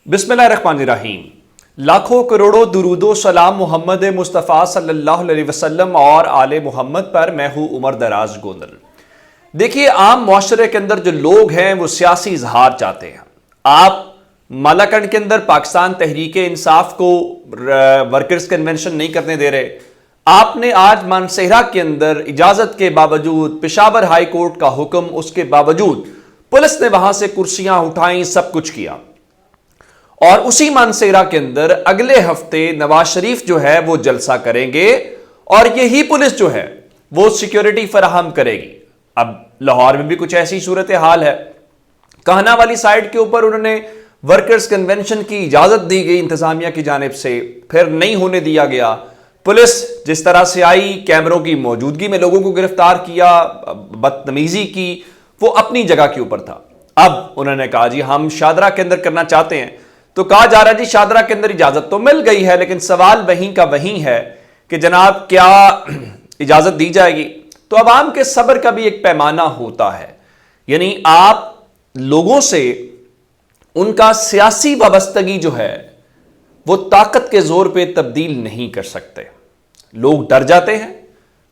बिस्मिल्लाहिर्रहमानिर्रहीम। लाखों करोड़ों दुरूदो सलाम मोहम्मद मुस्तफ़ा सल्लल्लाहु अलैहि वसल्लम और आले मोहम्मद पर। मैं हूँ उमर दराज गोंदल। देखिए, आम मुआशरे के अंदर जो लोग हैं वो सियासी इजहार चाहते हैं। आप मालाकंड के अंदर पाकिस्तान तहरीक इंसाफ को वर्कर्स कन्वेंशन नहीं करने दे रहे। आपने आज मानसेहरा के अंदर इजाजत के बावजूद, पेशावर हाई कोर्ट का हुक्म उसके बावजूद पुलिस ने वहां से कुर्सियां उठाई, सब कुछ किया। और उसी मानसेहरा के अंदर अगले हफ्ते नवाज शरीफ जो है वो जलसा करेंगे और यही पुलिस जो है वो सिक्योरिटी फराहम करेगी। अब लाहौर में भी कुछ ऐसी सूरत हाल है। कहना वाली साइड के ऊपर उन्होंने वर्कर्स कन्वेंशन की इजाजत दी गई इंतजामिया की जानिब से, फिर नहीं होने दिया गया। पुलिस जिस तरह से आई, कैमरों की मौजूदगी में लोगों को गिरफ्तार किया, बदतमीजी की, वो अपनी जगह के ऊपर था। अब उन्होंने कहा जी हम शादरा के अंदर करना चाहते हैं, तो कहा जा रहा है जी शादरा के अंदर इजाजत तो मिल गई है, लेकिन सवाल वहीं का वहीं है कि जनाब क्या इजाजत दी जाएगी। तो अवाम के सब्र का भी एक पैमाना होता है, यानी आप लोगों से उनका सियासी वाबस्तगी जो है वो ताकत के जोर पे तब्दील नहीं कर सकते। लोग डर जाते हैं,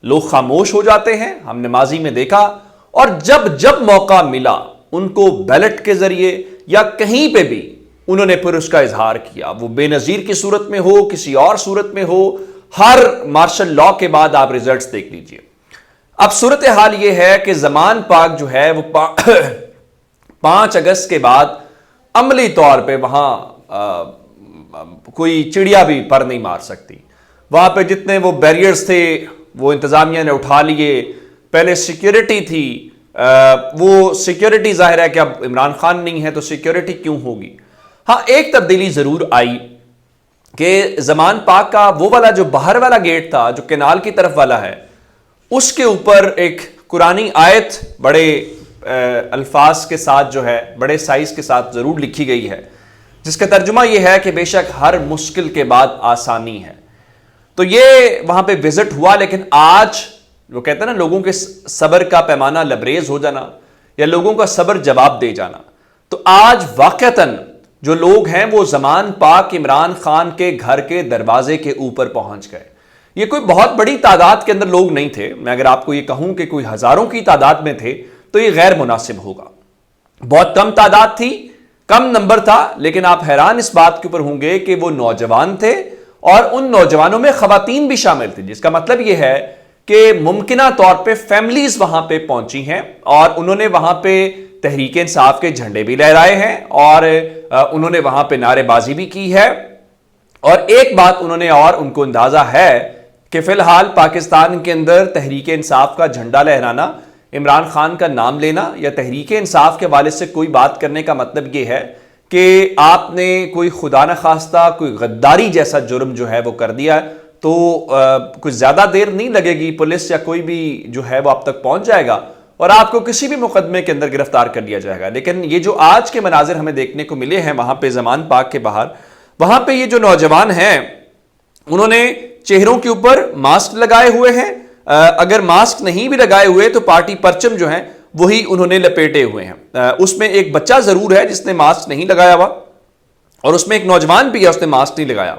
लोग खामोश हो जाते हैं, हमने माजी में देखा। और जब जब मौका मिला उनको बैलेट के जरिए या कहीं पे भी उन्होंने फिर उसका इजहार किया, वो बेनजीर की सूरत में हो, किसी और सूरत में हो। हर मार्शल लॉ के बाद आप रिजल्ट्स देख लीजिए। अब सूरत हाल ये है कि जमान पाक जो है वो 5 अगस्त के बाद अमली तौर पे वहां कोई चिड़िया भी पर नहीं मार सकती। वहां पे जितने वो बैरियर्स थे वो इंतजामिया ने उठा लिए। पहले सिक्योरिटी थी, वो सिक्योरिटी जाहिर है कि अब इमरान खान नहीं है तो सिक्योरिटी क्यों होगी। हाँ, एक तब्दीली जरूर आई कि जमान पाक का वो वाला जो बाहर वाला गेट था, जो केनाल की तरफ वाला है, उसके ऊपर एक कुरानी आयत बड़े अल्फाज के साथ जो है, बड़े साइज के साथ जरूर लिखी गई है, जिसका तर्जुमा यह है कि बेशक हर मुश्किल के बाद आसानी है। तो ये वहां पे विजिट हुआ। लेकिन आज वो कहते हैं ना, लोगों के सब्र का पैमाना लबरेज हो जाना या लोगों का सब्र जवाब दे जाना। तो आज वाकईतन जो लोग हैं वो जमान पाक इमरान खान के घर के दरवाजे के ऊपर पहुंच गए। ये कोई बहुत बड़ी तादाद के अंदर लोग नहीं थे। मैं अगर आपको ये कहूं कि कोई हजारों की तादाद में थे तो ये गैर मुनासिब होगा। बहुत कम तादाद थी, कम नंबर था, लेकिन आप हैरान इस बात के ऊपर होंगे कि वो नौजवान थे और उन नौजवानों में खवातीन भी शामिल थी, जिसका मतलब यह है कि मुमकिना तौर पे फैमिलीज वहां पे पहुंची हैं और उन्होंने वहां पे तहरीक इंसाफ के झंडे भी लहराए हैं और उन्होंने वहां पे नारेबाजी भी की है। और एक बात उन्होंने और उनको अंदाजा है कि फिलहाल पाकिस्तान के अंदर तहरीक इंसाफ का झंडा लहराना, इमरान खान का नाम लेना या तहरीक इंसाफ के वाले से कोई बात करने का मतलब यह है कि आपने कोई खुदा न खास्ता कोई गद्दारी जैसा जुर्म जो है वो कर दिया है, तो कुछ ज्यादा देर नहीं लगेगी, पुलिस या कोई भी जो है वो आप तक पहुंच जाएगा और आपको किसी भी मुकदमे के अंदर गिरफ्तार कर लिया जाएगा। लेकिन ये जो आज के मनाजिर हमें देखने को मिले हैं वहां पे जमान पाक के बाहर, वहां पे ये जो नौजवान हैं उन्होंने चेहरों के ऊपर मास्क लगाए हुए हैं। अगर मास्क नहीं भी लगाए हुए तो पार्टी परचम जो है वही उन्होंने लपेटे हुए हैं। उसमें एक बच्चा जरूर है जिसने मास्क नहीं लगाया हुआ और उसमें एक नौजवान भी है उसने मास्क नहीं लगाया।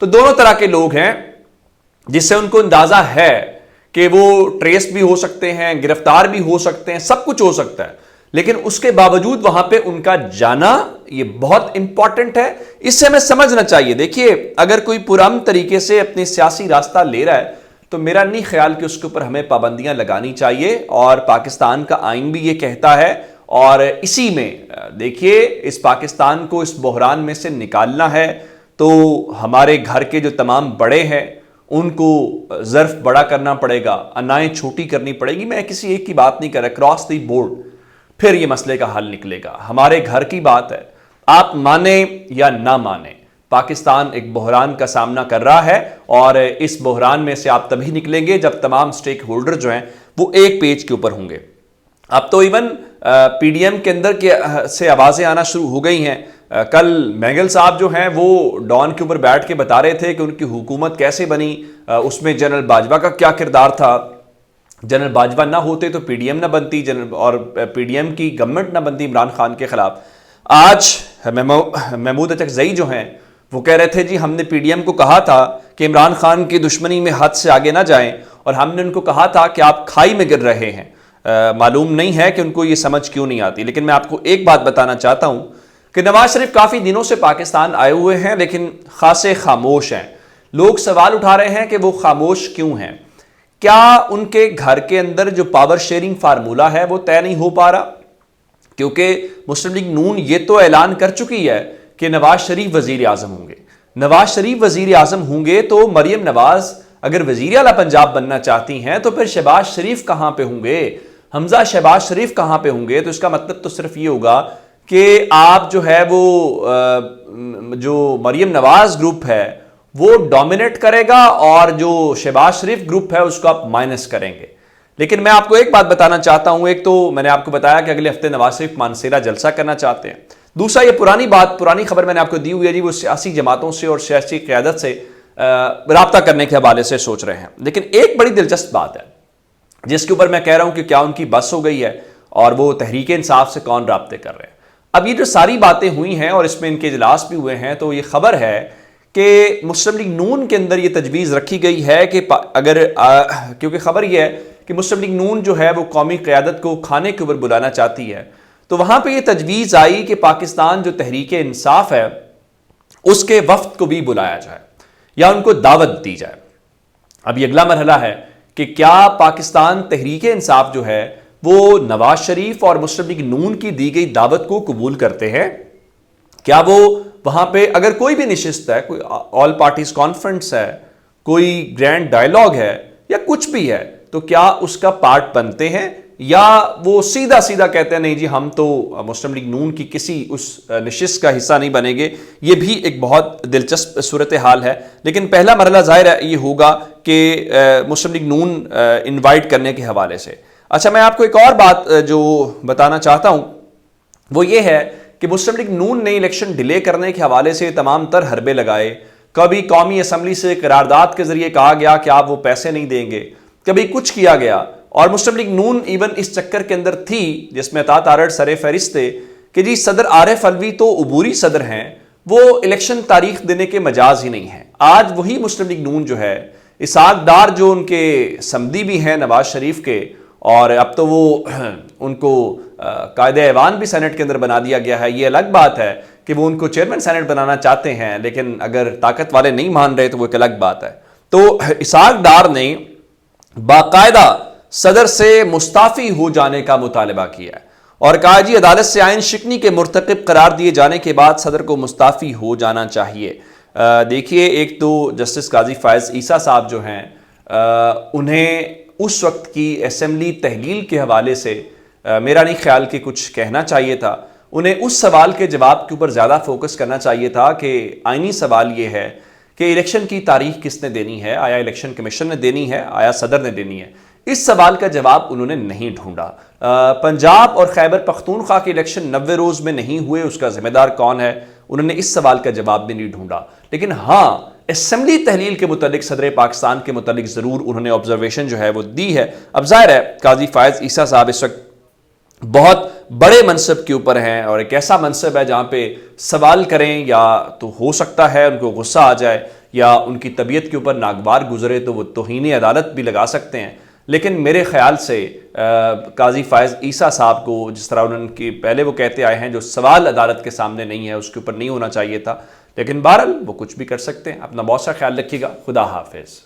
तो दोनों तरह के लोग हैं जिससे उनको अंदाजा है कि वो ट्रेस भी हो सकते हैं, गिरफ्तार भी हो सकते हैं, सब कुछ हो सकता है। लेकिन उसके बावजूद वहां पे उनका जाना ये बहुत इंपॉर्टेंट है। इससे हमें समझना चाहिए। देखिए, अगर कोई पुरअमन तरीके से अपनी सियासी रास्ता ले रहा है तो मेरा नहीं ख्याल कि उसके ऊपर हमें पाबंदियां लगानी चाहिए। और पाकिस्तान का आइन भी ये कहता है और इसी में देखिए, इस पाकिस्तान को इस बहरान में से निकालना है तो हमारे घर के जो तमाम बड़े हैं उनको ज़र्फ बड़ा करना पड़ेगा, अनाएं छोटी करनी पड़ेगी। मैं किसी एक की बात नहीं कर रहा, क्रॉस द बोर्ड फिर ये मसले का हल निकलेगा। हमारे घर की बात है, आप माने या ना माने, पाकिस्तान एक बहरान का सामना कर रहा है और इस बहरान में से आप तभी निकलेंगे जब तमाम स्टेक होल्डर जो हैं वो एक पेज के ऊपर होंगे। अब तो इवन पीडीएम के अंदर से आवाज़ें आना शुरू हो गई हैं। कल मैंगल साहब जो हैं वो डॉन के ऊपर बैठ के बता रहे थे कि उनकी हुकूमत कैसे बनी, उसमें जनरल बाजवा का क्या किरदार था। जनरल बाजवा ना होते तो पीडीएम ना बनती, और पीडीएम की गवर्नमेंट ना बनती इमरान खान के खिलाफ। آج محمود اچکزئی جو ہیں وہ کہہ رہے تھے جی ہم نے پی ڈی ایم کو کہا تھا کہ عمران خان کی دشمنی میں حد سے آگے نہ جائیں، اور ہم نے ان کو کہا تھا کہ آپ کھائی میں گر رہے ہیں۔ معلوم نہیں ہے کہ ان کو یہ سمجھ کیوں نہیں آتی۔ لیکن میں آپ کو ایک بات بتانا چاہتا ہوں کہ نواز شریف کافی دنوں سے پاکستان آئے ہوئے ہیں لیکن خاصے خاموش ہیں۔ لوگ سوال اٹھا رہے ہیں کہ وہ خاموش کیوں ہیں؟ کیا ان کے گھر کے اندر جو پاور شیئرنگ فارمولہ ہے وہ طے نہیں ہو پا رہا؟ کیونکہ مسلم لیگ نون یہ تو اعلان کر چکی ہے کہ نواز شریف وزیر اعظم ہوں گے۔ نواز شریف وزیر اعظم ہوں گے تو مریم نواز اگر وزیر اعلیٰ پنجاب بننا چاہتی ہیں تو پھر شہباز شریف کہاں پہ ہوں گے؟ حمزہ شہباز شریف کہاں پہ ہوں گے؟ تو اس کا مطلب تو صرف یہ ہوگا کہ آپ جو ہے وہ جو مریم نواز گروپ ہے وہ ڈومینیٹ کرے گا اور جو شہباز شریف گروپ ہے اس کو آپ مائنس کریں گے۔ لیکن میں آپ کو ایک بات بتانا چاہتا ہوں، ایک تو میں نے آپ کو بتایا کہ اگلے ہفتے نواز شریف مانسیرا جلسہ کرنا چاہتے ہیں، دوسرا یہ پرانی خبر میں نے آپ کو دی ہوئی ہے جی وہ سیاسی جماعتوں سے اور سیاسی قیادت سے رابطہ کرنے کے حوالے سے سوچ رہے ہیں۔ لیکن ایک بڑی دلچسپ بات ہے جس کے اوپر میں کہہ رہا ہوں کہ کیا ان کی بس ہو گئی ہے اور وہ تحریک انصاف سے کون رابطے کر رہے ہیں۔ اب یہ جو ساری باتیں ہوئی ہیں اور اس میں ان کے اجلاس بھی ہوئے ہیں تو یہ خبر ہے کہ مسلم لیگ نون کے اندر یہ تجویز رکھی گئی ہے کہ اگر کیونکہ خبر یہ ہے کہ مسلم لیگ نون جو ہے وہ قومی قیادت کو کھانے کے اوپر بلانا چاہتی ہے، تو وہاں پہ یہ تجویز آئی کہ پاکستان جو تحریک انصاف ہے اس کے وفد کو بھی بلایا جائے یا ان کو دعوت دی جائے۔ اب یہ اگلا مرحلہ ہے کہ کیا پاکستان تحریک انصاف جو ہے وہ نواز شریف اور مسلم لیگ نون کی دی گئی دعوت کو قبول کرتے ہیں؟ کیا وہ وہاں پہ اگر کوئی بھی نشست ہے، کوئی آل پارٹیز کانفرنس ہے، کوئی گرینڈ ڈائیلاگ ہے یا کچھ بھی ہے، تو کیا اس کا پارٹ بنتے ہیں یا وہ سیدھا کہتے ہیں نہیں جی ہم تو مسلم لیگ نون کی کسی اس نشست کا حصہ نہیں بنیں گے؟ یہ بھی ایک بہت دلچسپ صورتحال ہے۔ لیکن پہلا مرحلہ ظاہر ہے یہ ہوگا کہ مسلم لیگ نون انوائٹ کرنے کے حوالے سے۔ اچھا میں آپ کو ایک اور بات جو بتانا چاہتا ہوں وہ یہ ہے کہ مسلم لیگ نون نے الیکشن ڈیلے کرنے کے حوالے سے تمام تر حربے لگائے۔ کبھی قومی اسمبلی سے قرارداد کے ذریعے کہا گیا کہ آپ وہ پیسے نہیں دیں گے، کبھی کچھ کیا گیا، اور مسلم لیگ نون ایون اس چکر کے اندر تھی جس میں عطا تارڑ سر فہرست تھے کہ جی صدر عارف علوی تو عبوری صدر ہیں، وہ الیکشن تاریخ دینے کے مجاز ہی نہیں ہیں۔ آج وہی مسلم لیگ نون جو ہے، اسحاق ڈار جو ان کے صمدی بھی ہیں نواز شریف کے، اور اب تو وہ ان کو قائد ایوان بھی سینٹ کے اندر بنا دیا گیا ہے۔ یہ الگ بات ہے کہ وہ ان کو چیئرمین سینٹ بنانا چاہتے ہیں، لیکن اگر طاقت والے نہیں مان رہے تو وہ ایک الگ بات ہے۔ تو اسحاق ڈار نے باقاعدہ صدر سے مستعفی ہو جانے کا مطالبہ کیا ہے اور کہا جی عدالت سے آئین شکنی کے مرتکب قرار دیے جانے کے بعد صدر کو مستعفی ہو جانا چاہیے۔ دیکھیے ایک تو جسٹس قاضی فائز عیسیٰ صاحب جو ہیں انہیں اس وقت کی اسمبلی تحلیل کے حوالے سے میرا نہیں خیال کہ کچھ کہنا چاہیے تھا، انہیں اس سوال کے جواب کے اوپر زیادہ فوکس کرنا چاہیے تھا کہ آئینی سوال یہ ہے کہ الیکشن کی تاریخ کس نے دینی ہے؟ آیا الیکشن کمیشن نے دینی ہے؟ آیا صدر نے دینی ہے؟ اس سوال کا جواب انہوں نے نہیں ڈھونڈا۔ پنجاب اور خیبر پختونخوا کے الیکشن 90 روز میں نہیں ہوئے، اس کا ذمہ دار کون ہے؟ انہوں نے اس سوال کا جواب بھی نہیں ڈھونڈا۔ لیکن ہاں اسمبلی تحلیل کے متعلق صدر پاکستان کے متعلق ضرور انہوں نے آبزرویشن جو ہے وہ دی ہے۔ اب ظاہر ہے قاضی فائز عیسیٰ صاحب اس وقت بہت بڑے منصب کے اوپر ہیں اور ایک ایسا منصب ہے جہاں پہ سوال کریں یا تو ہو سکتا ہے ان کو غصہ آ جائے یا ان کی طبیعت کے اوپر ناگوار گزرے تو وہ توہین عدالت بھی لگا سکتے ہیں۔ لیکن میرے خیال سے قاضی فائز عیسیٰ صاحب کو جس طرح انہوں نے پہلے وہ کہتے آئے ہیں جو سوال عدالت کے سامنے نہیں ہے اس کے اوپر نہیں ہونا چاہیے تھا، لیکن بہرحال وہ کچھ بھی کر سکتے ہیں۔ اپنا بہت سا خیال رکھیے گا۔ خدا حافظ۔